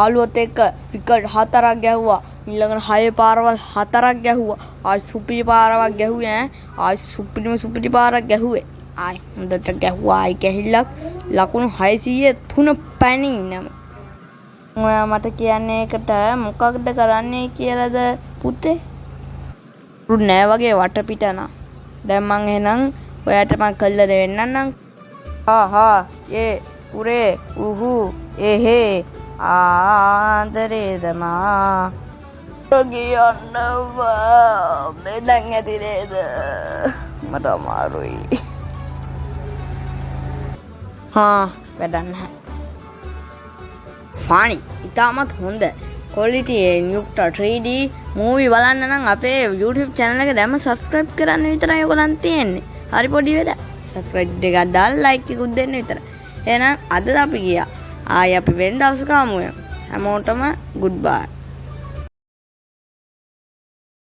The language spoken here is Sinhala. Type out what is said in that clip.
ආලුවත් එක්ක විකට් 4ක් ගැහුවා. ඊළඟට 6 පාරවල් 4ක් ගැහුවා. ආයි සුපිරි පාරක් ගැහුවේ ඈ. ආයි සුපිරි පාරක් ගැහුවේ. ආයි හොඳට ගැහුවා. ආයි ගැහිල්ලක් ලකුණු 603 පැනිනම. ඔයා මට කියන්නේ ඒකට මොකක්ද කරන්නේ කියලාද පුතේ? උරු නෑ වගේ වටපිටන. දැන් මං එහෙනම් ඔයාට මං කළා දෙන්නම්. හා ඒ පුරේ උහු එහේ ආදරේ දමා කියන්නවා මේ දැන් ඇති නේද? මට අමාරුයි. වැඩක් නැහැ. ෆානි ඉතාමත් හොඳ quality යුක්ත 3D movie බලන්න නම් අපේ YouTube channel එක දැම්ම subscribe කරන්න විතරයි ඔයගොල්ලන් තියෙන්නේ. හරි පොඩි වැඩ. subscribe එකක් දාලා like එකකුත් දෙන්න විතරයි. එහෙනම් අද අපි ගියා. ආයි අපි වෙන දවසක හමු වෙමු. හැමෝටම goodbye.